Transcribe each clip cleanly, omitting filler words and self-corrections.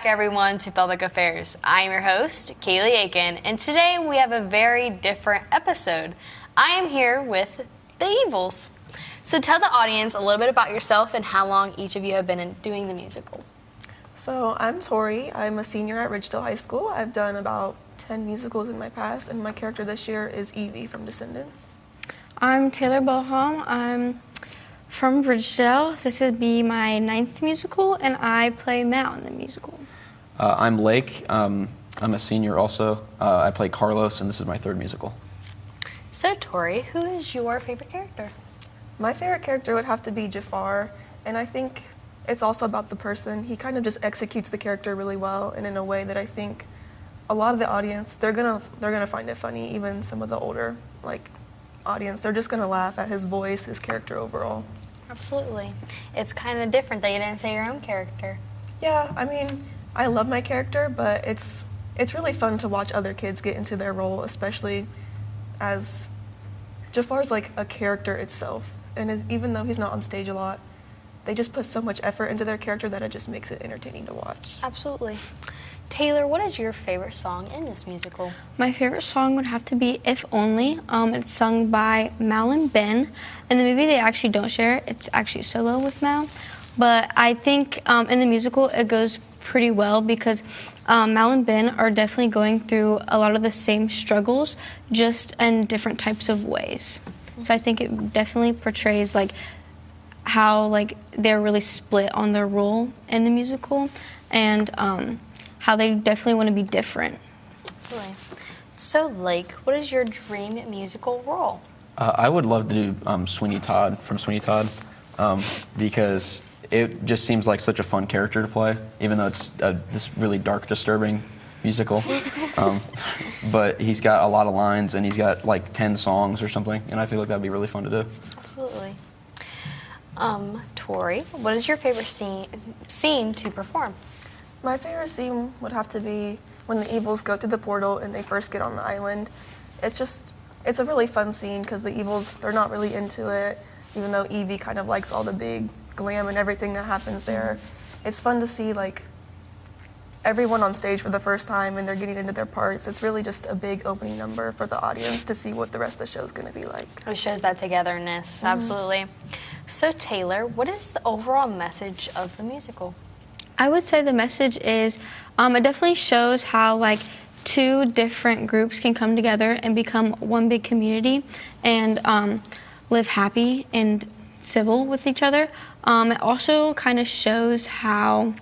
everyone, to Public Affairs. I'm your host, Kayleigh Aiken, and today we have a very different episode. I am here with the Evils. So tell the audience a little bit about yourself and how long each of you have been doing the musical. So I'm Tori. I'm a senior at Ridgedale High School. I've done about 10 musicals in my past, and my character this year is Evie from Descendants. I'm Taylor Boham. I'm from Ridgedale. This will be my 9th musical, and I play Mal in the musical. I'm Lake. I'm a senior also. I play Carlos, and this is my 3rd musical. So Tori, who is your favorite character? My favorite character would have to be Jafar, and I think it's also about the person. He kind of just executes the character really well, and in a way that I think a lot of the audience, they're gonna find it funny. Even some of the older audience, they're just gonna laugh at his voice, his character overall. Absolutely. It's kind of different that you didn't say your own character. Yeah, I mean, I love my character, but it's really fun to watch other kids get into their role, especially as Jafar's like a character itself. And even though he's not on stage a lot, they just put so much effort into their character that it just makes it entertaining to watch. Absolutely. Taylor, what is your favorite song in this musical? My favorite song would have to be If Only. It's sung by Mal and Ben. In the movie, they actually don't share it. It's actually solo with Mal. But I think in the musical, it goes pretty well because Mal and Ben are definitely going through a lot of the same struggles, just in different types of ways. So I think it definitely portrays how they're really split on their role in the musical, and how they definitely want to be different. Absolutely. So, Lake, what is your dream musical role? I would love to do Sweeney Todd from Sweeney Todd because it just seems like such a fun character to play, even though it's this really dark, disturbing musical. But he's got a lot of lines, and he's got 10 songs or something, and I feel like that'd be really fun to do. Absolutely. Tori, what is your favorite scene to perform? My favorite scene would have to be when the Evils go through the portal and they first get on the island. It's a really fun scene because the Evils, they're not really into it, even though Evie kind of likes all the big glam and everything that happens there. It's fun to see everyone on stage for the first time and they're getting into their parts. It's really just a big opening number for the audience to see what the rest of the show is going to be like. It shows that togetherness, absolutely. So Taylor, what is the overall message of the musical? I would say the message is it definitely shows how two different groups can come together and become one big community and live happy and civil with each other. It also kind of shows how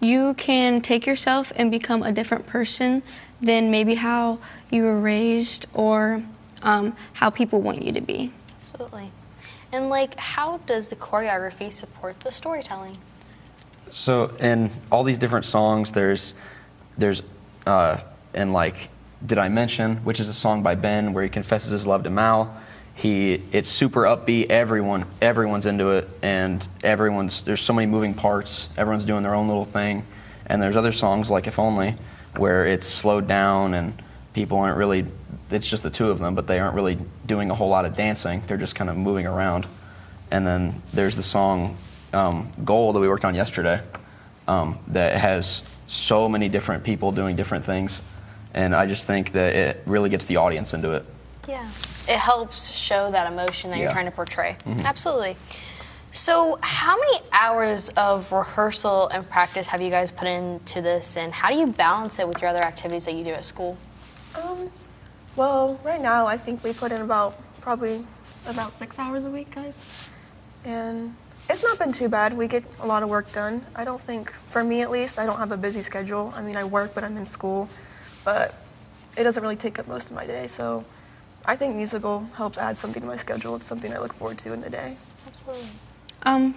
you can take yourself and become a different person than maybe how you were raised or how people want you to be. Absolutely. And how does the choreography support the storytelling? So in all these different songs, there's Did I Mention, which is a song by Ben where he confesses his love to Mal. It's super upbeat. Everyone's into it, and there's so many moving parts. Everyone's doing their own little thing. And there's other songs like If Only, where it's slowed down and people aren't really. It's just the two of them, but they aren't really doing a whole lot of dancing. They're just kind of moving around. And then there's the song Goal that we worked on yesterday that has so many different people doing different things, and I just think that it really gets the audience into it. Yeah, it helps show that emotion that you're trying to portray. Mm-hmm. Absolutely. So how many hours of rehearsal and practice have you guys put into this, and how do you balance it with your other activities that you do at school? Well, right now I think we put in probably about 6 hours a week, guys, and it's not been too bad. We get a lot of work done. I don't think, for me at least, I don't have a busy schedule. I mean, I work, but I'm in school, but it doesn't really take up most of my day. So I think musical helps add something to my schedule. It's something I look forward to in the day. Absolutely.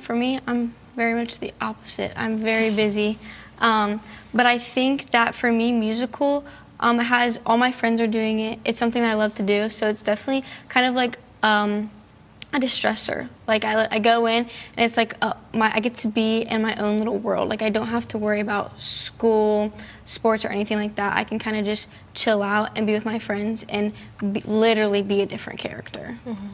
For me, I'm very much the opposite. I'm very busy. But I think that for me, musical has all my friends are doing it. It's something that I love to do. So it's definitely kind of a distressor. I go in and it's I get to be in my own little world. I don't have to worry about school, sports, or anything like that. I can kind of just chill out and be with my friends and literally be a different character. Mm-hmm.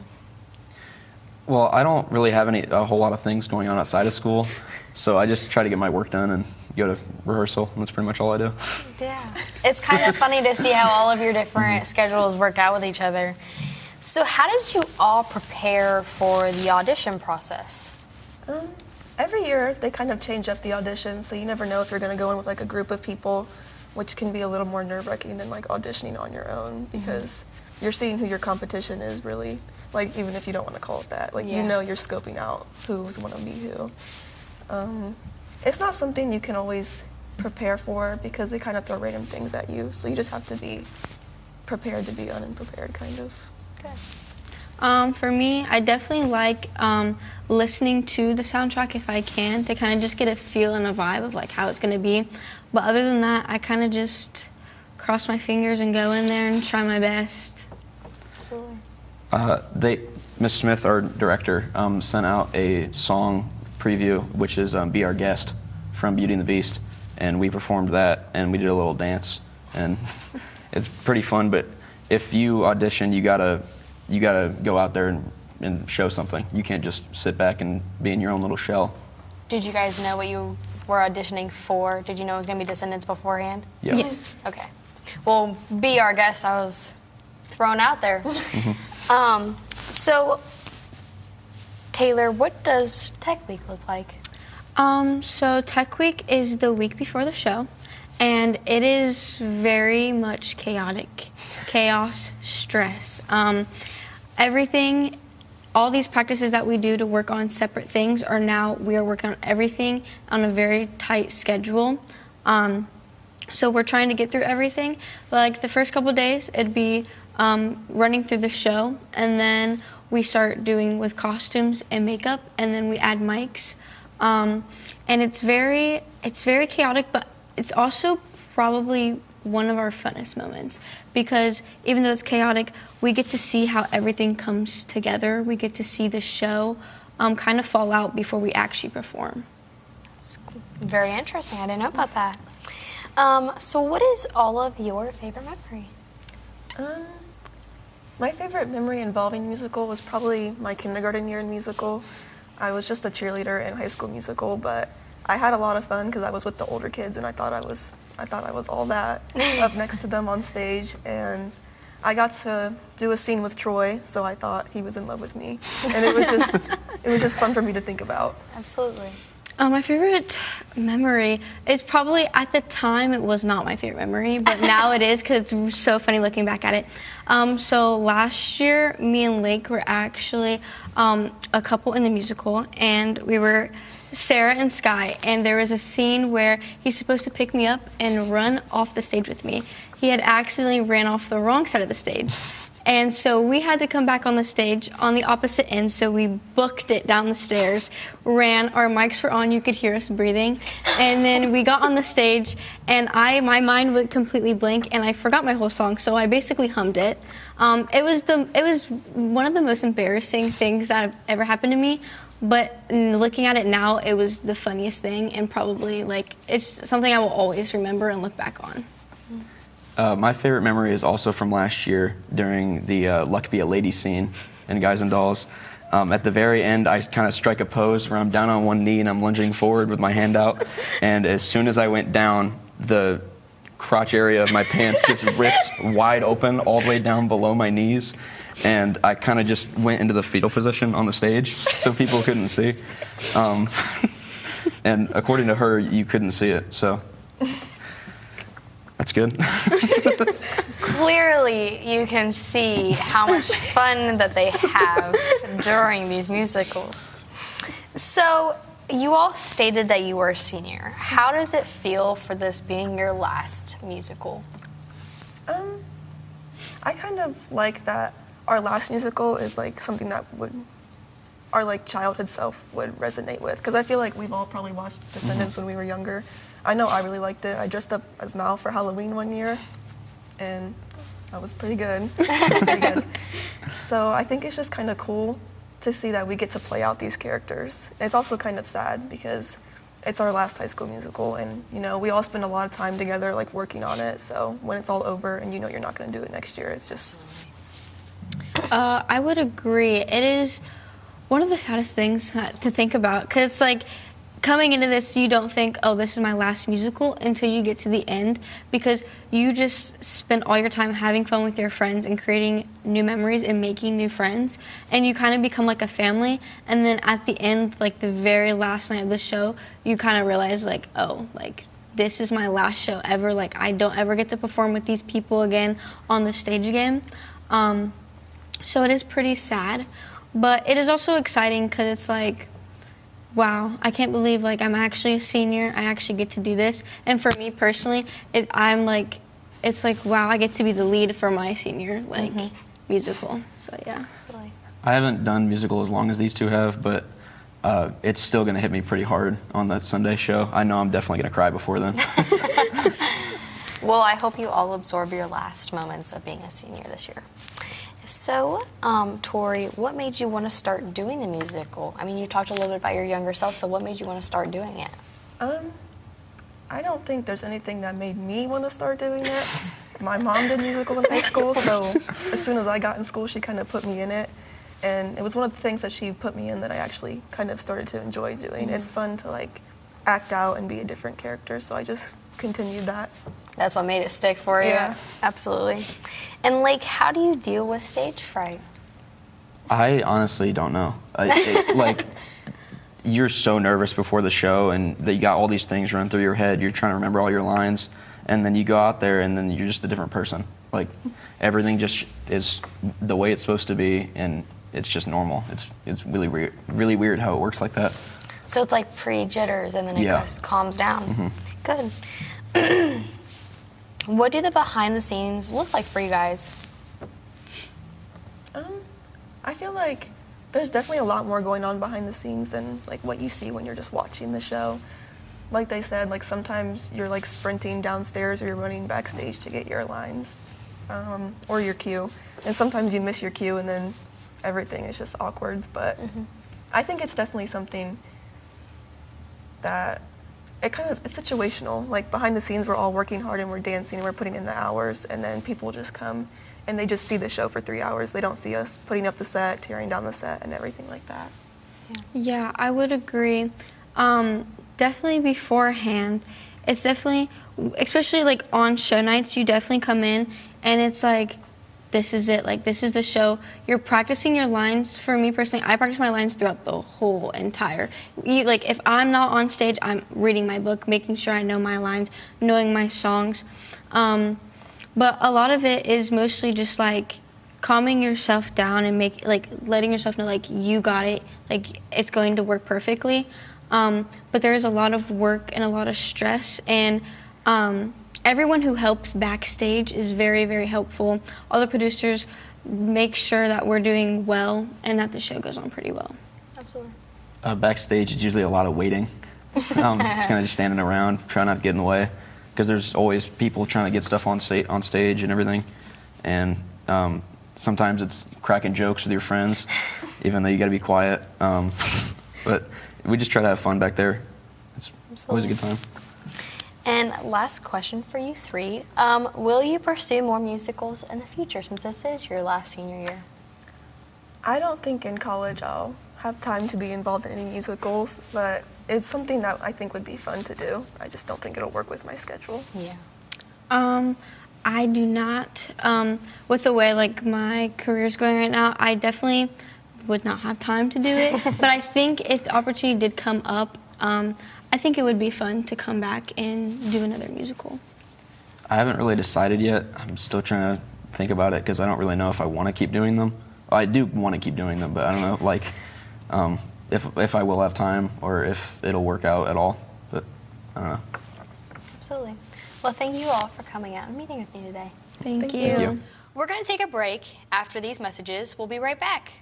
Well, I don't really have a whole lot of things going on outside of school, so I just try to get my work done and go to rehearsal, and that's pretty much all I do. Yeah. It's kind of funny to see how all of your different schedules work out with each other. So how did you all prepare for the audition process? Every year they kind of change up the audition, so you never know if you're going to go in with like a group of people, which can be a little more nerve-wracking than like auditioning on your own, because you're seeing who your competition is really, like even if you don't want to call it that, like you know you're scoping out who's going to be who. It's not something you can always prepare for because they kind of throw random things at you, so you just have to be prepared to be unprepared, kind of. Good. For me, I definitely like listening to the soundtrack if I can, to kind of just get a feel and a vibe of like how it's going to be. But other than that, I kind of just cross my fingers and go in there and try my best. Absolutely. Miss Smith, our director, sent out a song preview, which is Be Our Guest from Beauty and the Beast, and we performed that, and we did a little dance, and it's pretty fun. But if you audition, you gotta go out there and show something. You can't just sit back and be in your own little shell. Did you guys know what you were auditioning for? Did you know it was going to be Descendants beforehand? Yeah. Yes. Okay. Well, Be Our Guest, I was thrown out there. So, Taylor, what does Tech Week look like? So Tech Week is the week before the show, and it is very much chaotic. Chaos, stress. Everything, all these practices that we do to work on separate things we are working on everything on a very tight schedule. So we're trying to get through everything. But like the first couple of days, it'd be running through the show, and then we start doing with costumes and makeup, and then we add mics. And it's very chaotic, but it's also probably one of our funnest moments, because even though it's chaotic, we get to see how everything comes together. We get to see the show kind of fall out before we actually perform. That's very interesting. I didn't know about that. So what is all of your favorite memory? My favorite memory involving musical was probably my kindergarten year in musical. I was just a cheerleader in High School Musical, but I had a lot of fun because I was with the older kids, and I thought I was all that up next to them on stage, and I got to do a scene with Troy, so I thought he was in love with me, and it was just fun for me to think about. Absolutely. My favorite memory is probably, at the time, it was not my favorite memory, but now it is because it's so funny looking back at it. So last year, me and Lake were actually a couple in the musical, and we were Sarah and Sky, and there was a scene where he's supposed to pick me up and run off the stage with me. He had accidentally ran off the wrong side of the stage. And so we had to come back on the stage on the opposite end, so we booked it down the stairs, ran, our mics were on, you could hear us breathing, and then we got on the stage, and my mind went completely blank, and I forgot my whole song, so I basically hummed it. It was one of the most embarrassing things that have ever happened to me, but looking at it now, it was the funniest thing, and probably, it's something I will always remember and look back on. My favorite memory is also from last year during the Luck Be a Lady scene in Guys and Dolls. At the very end, I kind of strike a pose where I'm down on one knee and I'm lunging forward with my hand out. And as soon as I went down, the crotch area of my pants gets ripped wide open all the way down below my knees. And I kind of just went into the fetal position on the stage so people couldn't see. And according to her, you couldn't see it, so that's good. Clearly, you can see how much fun that they have during these musicals. So, you all stated that you were a senior. How does it feel for this being your last musical? I kind of like that our last musical is like something that our like childhood self would resonate with, because I feel like we've all probably watched Descendants when we were younger. I know I really liked it. I dressed up as Mal for Halloween one year, and that was pretty good. So I think it's just kind of cool to see that we get to play out these characters. It's also kind of sad because it's our last High School Musical, and we all spend a lot of time together like working on it. So when it's all over and you're not going to do it next year, it's just... I would agree. It is one of the saddest things to think about, because coming into this, you don't think, oh, this is my last musical until you get to the end, because you just spend all your time having fun with your friends and creating new memories and making new friends, and you kind of become like a family. And then at the end, like the very last night of the show, you kind of realize like, oh, like this is my last show ever. Like I don't ever get to perform with these people again on the stage again. So it is pretty sad, but it is also exciting because it's like, wow, I can't believe like I'm actually a senior. I actually get to do this. And for me personally, it's like, wow, I get to be the lead for my senior musical. So yeah. Absolutely. I haven't done musical as long as these two have, but it's still going to hit me pretty hard on that Sunday show. I know I'm definitely going to cry before then. Well, I hope you all absorb your last moments of being a senior this year. So, Tori, what made you want to start doing the musical? I mean, you talked a little bit about your younger self, so what made you want to start doing it? I don't think there's anything that made me want to start doing it. My mom did musical in high school, so as soon as I got in school, she kind of put me in it. And it was one of the things that she put me in that I actually kind of started to enjoy doing. It's fun to like act out and be a different character, so I just continued that. That's what made it stick for you? Yeah. Absolutely. And like, how do you deal with stage fright? I honestly don't know. Like, you're so nervous before the show, and that you got all these things run through your head. You're trying to remember all your lines, and then you go out there, and then you're just a different person. Like, everything just is the way it's supposed to be, and it's just normal. It's really weird how it works like that. So it's like pre-jitters, and then it just calms down. Good. What do the behind the scenes look like for you guys? I feel like there's definitely a lot more going on behind the scenes than like what you see when you're just watching the show. Like they said, like sometimes you're like sprinting downstairs or you're running backstage to get your lines or your cue, and sometimes you miss your cue and then everything is just awkward. But I think it's definitely something that it's situational. Like behind the scenes, we're all working hard and we're dancing and we're putting in the hours, and then people just come and they just see the show for 3 hours. They don't see us putting up the set, tearing down the set, and everything like that. Yeah, I would agree. Definitely beforehand, it's definitely, especially like on show nights, you definitely come in and it's like, this is it, like this is the show. You're practicing your lines. For me personally, I practice my lines throughout the whole entire. Like if I'm not on stage, I'm reading my book, making sure I know my lines, knowing my songs. But a lot of it is mostly just like calming yourself down and letting yourself know like you got it, like it's going to work perfectly. But there is a lot of work and a lot of stress, and everyone who helps backstage is very, very helpful. All the producers make sure that we're doing well and that the show goes on pretty well. Absolutely. Backstage, it's usually a lot of waiting. Just kind of just standing around, trying not to get in the way, because there's always people trying to get stuff on stage and everything. And sometimes it's cracking jokes with your friends, even though you got to be quiet. But we just try to have fun back there. It's always a good time. And last question for you three. Will you pursue more musicals in the future, since this is your last senior year? I don't think in college I'll have time to be involved in any musicals, but it's something that I think would be fun to do. I just don't think it'll work with my schedule. Yeah. I do not. With the way like my career's going right now, I definitely would not have time to do it. But I think if the opportunity did come up, I think it would be fun to come back and do another musical. I haven't really decided yet. I'm still trying to think about it because I don't really know if I want to keep doing them. Well, I do want to keep doing them, but I don't know like if I will have time or if it'll work out at all. But I don't know. Absolutely. Well, thank you all for coming out and meeting with me today. Thank you. Thank you. We're going to take a break. After these messages, we'll be right back.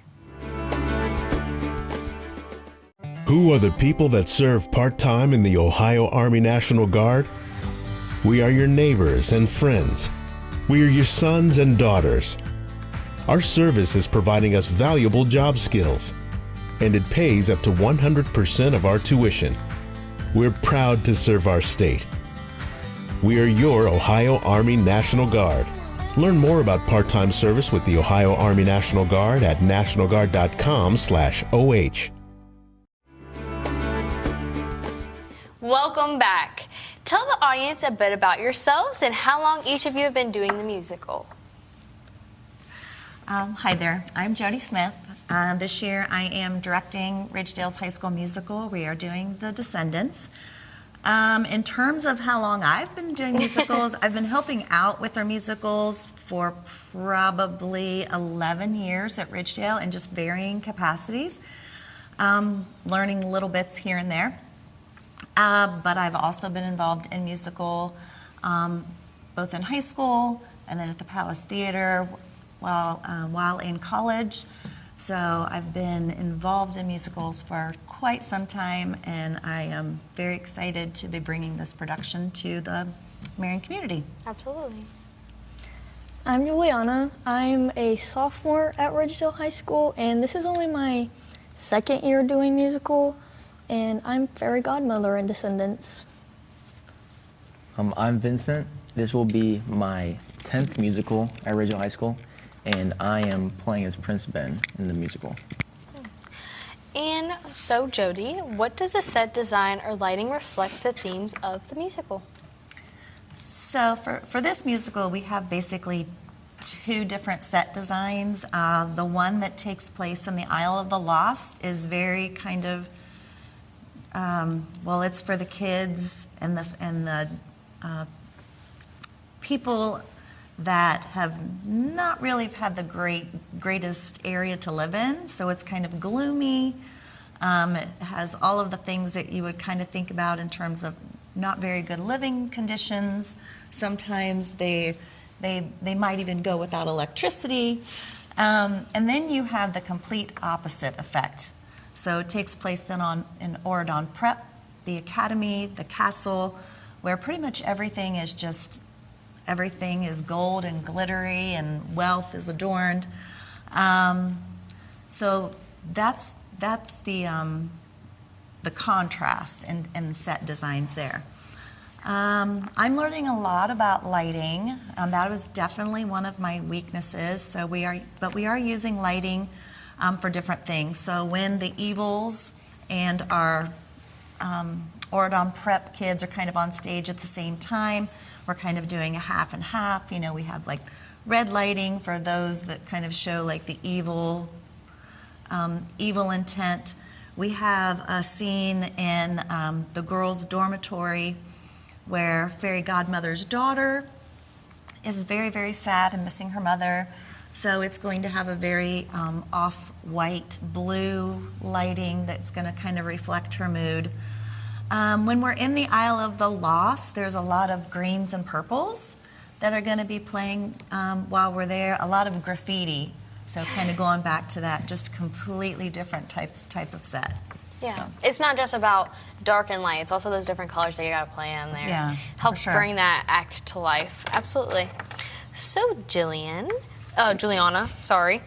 Who are the people that serve part-time in the Ohio Army National Guard? We are your neighbors and friends. We are your sons and daughters. Our service is providing us valuable job skills, and it pays up to 100% of our tuition. We're proud to serve our state. We are your Ohio Army National Guard. Learn more about part-time service with the Ohio Army National Guard at nationalguard.com/OH. Welcome back. Tell the audience a bit about yourselves and how long each of you have been doing the musical. Hi there, I'm Jody Smith. This year I am directing Ridgedale's high school musical. We are doing The Descendants. In terms of how long I've been doing musicals, I've been helping out with our musicals for probably 11 years at Ridgedale in just varying capacities, learning little bits here and there. But I've also been involved in musical both in high school and then at the Palace Theater while in college. So I've been involved in musicals for quite some time, and I am very excited to be bringing this production to the Marion community. Absolutely. I'm Juliana. I'm a sophomore at Ridgedale High School, and this is only my second year doing musical, and I'm fairy godmother in Descendants. I'm Vincent. This will be my 10th musical at Ridgedale High School, and I am playing as Prince Ben in the musical. And so, Jody, what does the set design or lighting reflect the themes of the musical? So for this musical, we have basically two different set designs. The one that takes place in the Isle of the Lost is very kind of, it's for the kids and the people that have not really had the greatest area to live in. So it's kind of gloomy. It has all of the things that you would kind of think about in terms of not very good living conditions. Sometimes they might even go without electricity. And then you have the complete opposite effect. So it takes place then in Oridon Prep, the academy, the castle, where pretty much everything is gold and glittery and wealth is adorned. So that's the contrast and set designs there. I'm learning a lot about lighting. That was definitely one of my weaknesses. So we are using lighting for different things. So when the Evils and our Oridon Prep kids are kind of on stage at the same time, we're kind of doing a half and half. You know, we have like red lighting for those that kind of show like the evil intent. We have a scene in the girls' dormitory where Fairy Godmother's daughter is very, very sad and missing her mother. So it's going to have a very off-white blue lighting that's going to kind of reflect her mood. When we're in the Isle of the Lost, there's a lot of greens and purples that are going to be playing while we're there. A lot of graffiti, so kind of going back to that, just completely different type of set. Yeah, So. it's not just about dark and light. It's also those different colors that you got to play in there. Yeah, helps for sure. bring that act to life. Absolutely. So, Juliana, sorry.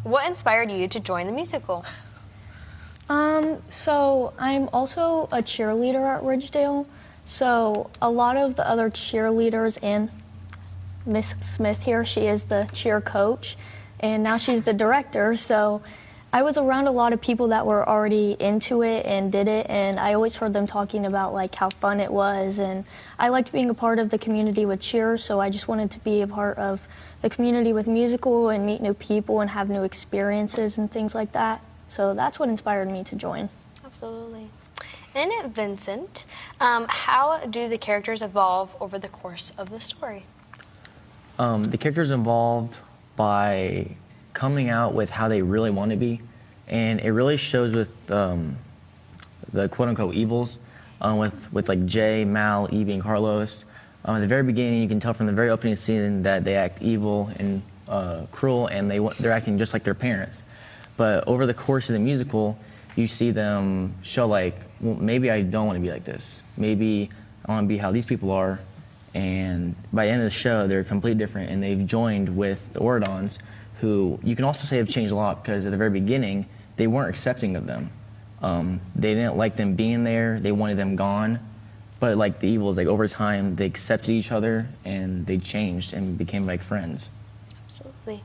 What inspired you to join the musical? So I'm also a cheerleader at Ridgedale. So a lot of the other cheerleaders and Miss Smith here, she is the cheer coach, and now she's the director. So I was around a lot of people that were already into it and did it, and I always heard them talking about like how fun it was, and I liked being a part of the community with cheer, so I just wanted to be a part of the community with musical and meet new people and have new experiences and things like that. So that's what inspired me to join. Absolutely. And Vincent, how do the characters evolve over the course of the story? The characters involved by coming out with how they really want to be, and it really shows with the quote-unquote evils, with like Jay, Mal, Evie, and Carlos. At the very beginning, you can tell from the very opening scene that they act evil and cruel, and they're acting just like their parents. But over the course of the musical, you see them show like, well, maybe I don't want to be like this. Maybe I want to be how these people are. And by the end of the show, they're completely different, and they've joined with the Oridons, who you can also say have changed a lot, because at the very beginning, they weren't accepting of them. They didn't like them being there. They wanted them gone. But like the Evils, like over time, they accepted each other, and they changed and became like friends. Absolutely.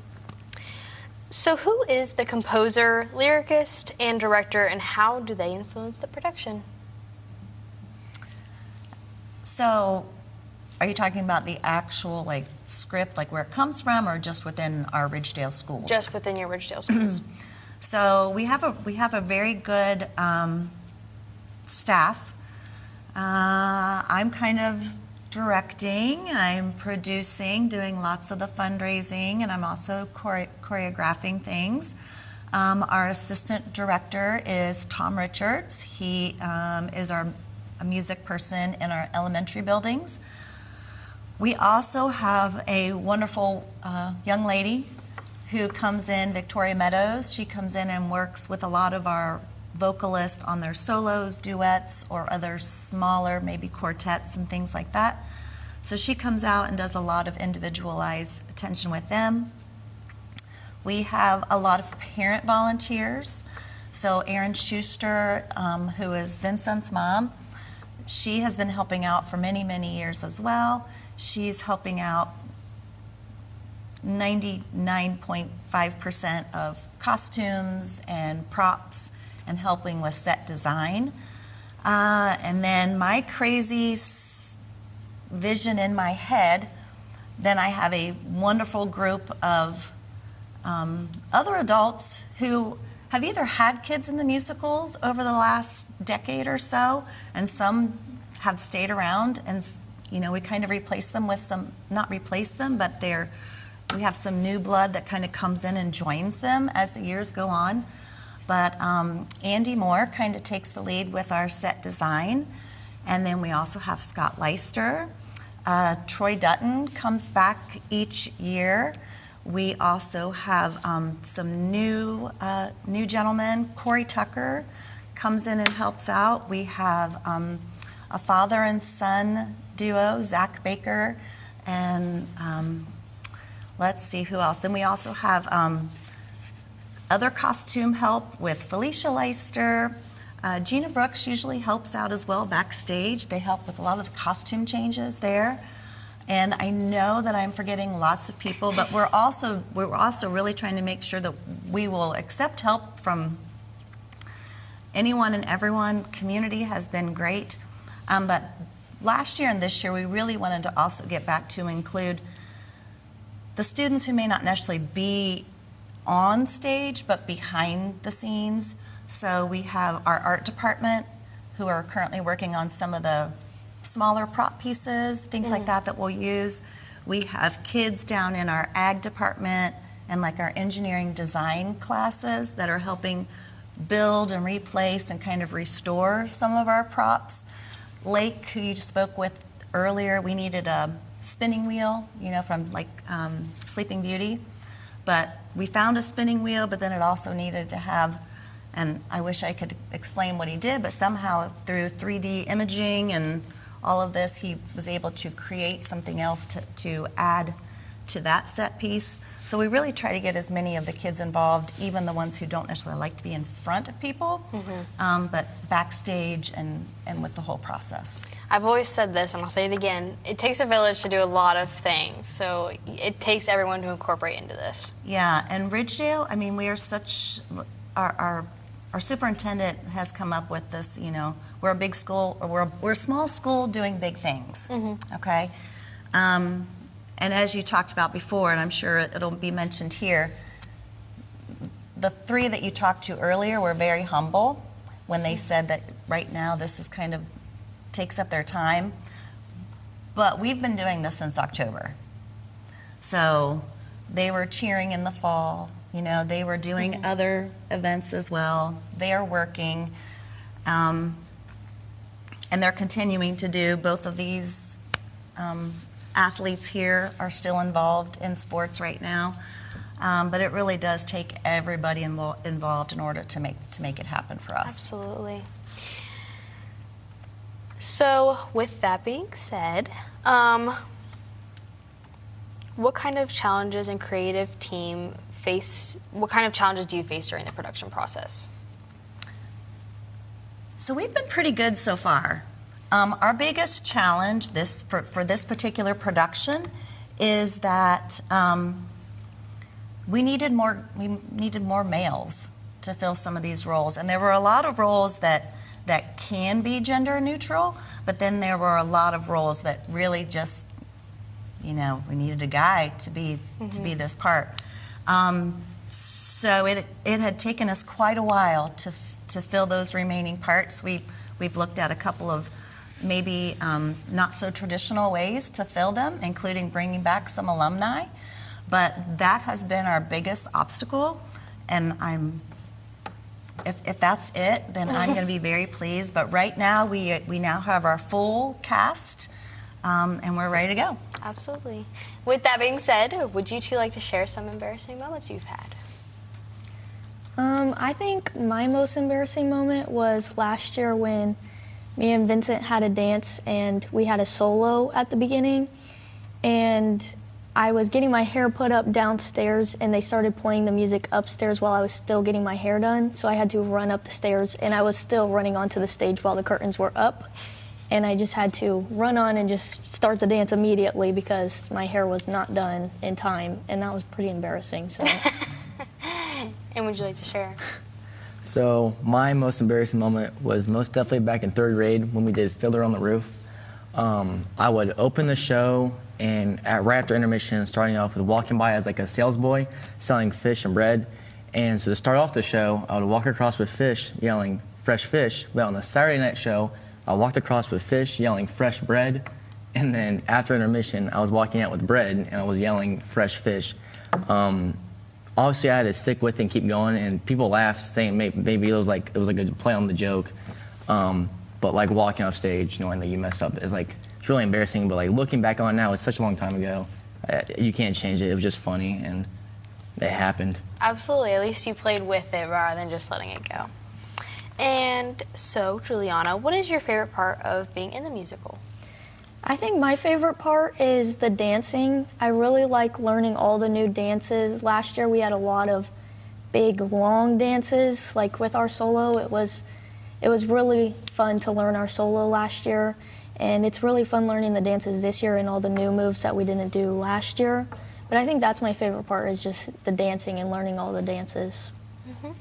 So who is the composer, lyricist, and director, and how do they influence the production? So, are you talking about the actual like script, like where it comes from, or just within our Ridgedale schools? Just within your Ridgedale schools. So we have a very good staff. I'm kind of directing, I'm producing, doing lots of the fundraising, and I'm also choreographing things. Our assistant director is Tom Richards. He is a music person in our elementary buildings. We also have a wonderful young lady who comes in, Victoria Meadows. She comes in and works with a lot of our vocalists on their solos, duets, or other smaller, maybe quartets and things like that. So she comes out and does a lot of individualized attention with them. We have a lot of parent volunteers. So Erin Schuster, who is Vincent's mom, she has been helping out for many, many years as well. She's helping out 99.5% of costumes and props and helping with set design. And then my crazy vision in my head, then I have a wonderful group of other adults who have either had kids in the musicals over the last decade or so, and some have stayed around, and we kind of replace them with some, not replace them, but we have some new blood that kind of comes in and joins them as the years go on. But Andy Moore kind of takes the lead with our set design. And then we also have Scott Leister. Troy Dutton comes back each year. We also have some new gentlemen. Corey Tucker comes in and helps out. We have a father and son duo, Zach Baker, and let's see who else. Then we also have other costume help with Felicia Leister. Gina Brooks usually helps out as well backstage. They help with a lot of the costume changes there. And I know that I'm forgetting lots of people, but we're also really trying to make sure that we will accept help from anyone and everyone. Community has been great. But last year and this year, we really wanted to also get back to include the students who may not necessarily be on stage, but behind the scenes. So we have our art department who are currently working on some of the smaller prop pieces, things like that we'll use. We have kids down in our ag department and like our engineering design classes that are helping build and replace and kind of restore some of our props. Lake, who you just spoke with earlier, we needed a spinning wheel, from like Sleeping Beauty. But we found a spinning wheel, but then it also needed to have, and I wish I could explain what he did, but somehow through 3D imaging and all of this, he was able to create something else to add to that set piece. So we really try to get as many of the kids involved, even the ones who don't necessarily like to be in front of people, but backstage and with the whole process. I've always said this, and I'll say it again. It takes a village to do a lot of things, so it takes everyone to incorporate into this. Yeah, and Ridgedale, I mean, we are such, our superintendent has come up with this, we're a big school, or we're a small school doing big things, okay? And as you talked about before, and I'm sure it'll be mentioned here, the three that you talked to earlier were very humble when they said that right now this is kind of takes up their time. But we've been doing this since October. So they were cheering in the fall, they were doing other events as well. They are working, and they're continuing to do both of these. Athletes here are still involved in sports right now, but it really does take everybody involved in order to make it happen for us. Absolutely. So, with that being said, what kind of challenges and creative team what kind of challenges do you face during the production process? So we've been pretty good so far. Our biggest challenge for this particular production is that we needed more males to fill some of these roles, and there were a lot of roles that that can be gender neutral, but then there were a lot of roles that really just, we needed a guy to be this part. So it had taken us quite a while to fill those remaining parts. We've looked at a couple of maybe not so traditional ways to fill them, including bringing back some alumni, but that has been our biggest obstacle, and if that's it, then I'm going to be very pleased. But right now, we now have our full cast, and we're ready to go. Absolutely. With that being said, would you two like to share some embarrassing moments you've had? I think my most embarrassing moment was last year when me and Vincent had a dance and we had a solo at the beginning, and I was getting my hair put up downstairs and they started playing the music upstairs while I was still getting my hair done, so I had to run up the stairs, and I was still running onto the stage while the curtains were up, and I just had to run on and just start the dance immediately because my hair was not done in time, and that was pretty embarrassing. So. And would you like to share? So my most embarrassing moment was most definitely back in 3rd grade when we did Fiddler on the Roof. I would open the show, and right after intermission, starting off with walking by as like a sales boy selling fish and bread. And so to start off the show, I would walk across with fish yelling fresh fish. But on the Saturday night show, I walked across with fish yelling fresh bread. And then after intermission, I was walking out with bread and I was yelling fresh fish. Obviously, I had to stick with it and keep going, and people laughed, saying maybe it was like a play on the joke. But like walking off stage, knowing that you messed up, it's really embarrassing. But like looking back on it now, it's such a long time ago. You can't change it. It was just funny, and it happened. Absolutely. At least you played with it rather than just letting it go. And so, Juliana, what is your favorite part of being in the musical? I think my favorite part is the dancing. I really like learning all the new dances. Last year we had a lot of big, long dances. Like with our solo, it was really fun to learn our solo last year. And it's really fun learning the dances this year and all the new moves that we didn't do last year. But I think that's my favorite part, is just the dancing and learning all the dances. Mm-hmm.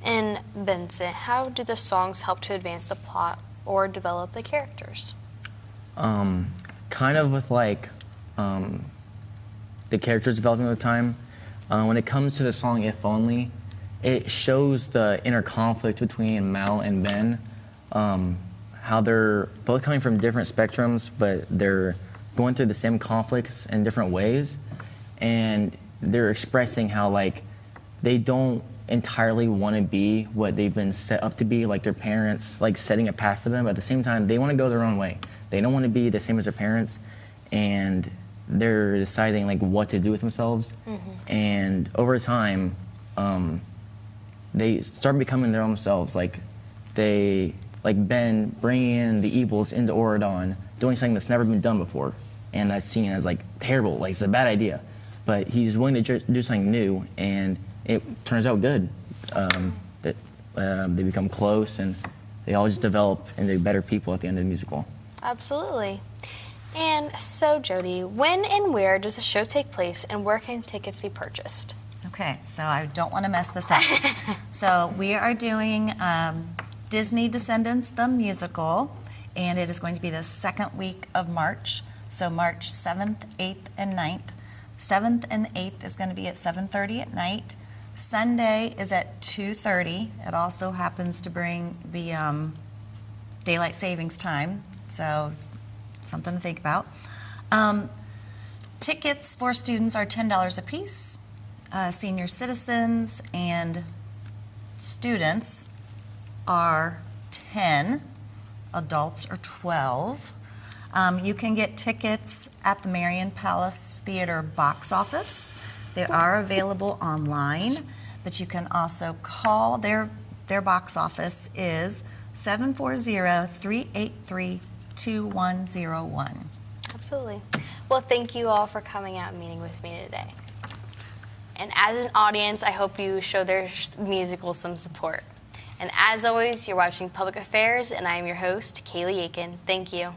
And Vincent, how do the songs help to advance the plot or develop the characters? Kind of with the characters developing over time. When it comes to the song If Only, it shows the inner conflict between Mal and Ben, how they're both coming from different spectrums, but they're going through the same conflicts in different ways, and they're expressing how they don't entirely want to be what they've been set up to be, like their parents setting a path for them, but at the same time they want to go their own way. They don't want to be the same as their parents, and they're deciding what to do with themselves. Mm-hmm. And over time, they start becoming their own selves. Ben bringing in the evils into Oridon, doing something that's never been done before, and that's seen as terrible, it's a bad idea. But he's willing to do something new, and it turns out good. They become close, and they all just develop into better people at the end of the musical. Absolutely. And so, Jody, when and where does the show take place, and where can tickets be purchased? Okay, so I don't want to mess this up. So we are doing Disney Descendants, the musical, and it is going to be the second week of March, so March 7th, 8th, and 9th. 7th and 8th is going to be at 7:30 at night. Sunday is at 2:30. It also happens to be daylight savings time, so something to think about. Tickets for students are $10 a piece. Senior citizens and students are 10. Adults are 12. You can get tickets at the Marion Palace Theater box office. They are available online, but you can also call their box office is 740-383-2101. Absolutely. Well, thank you all for coming out and meeting with me today. And as an audience, I hope you show their musical some support. And as always, you're watching Public Affairs, and I am your host, Kayleigh Aiken. Thank you.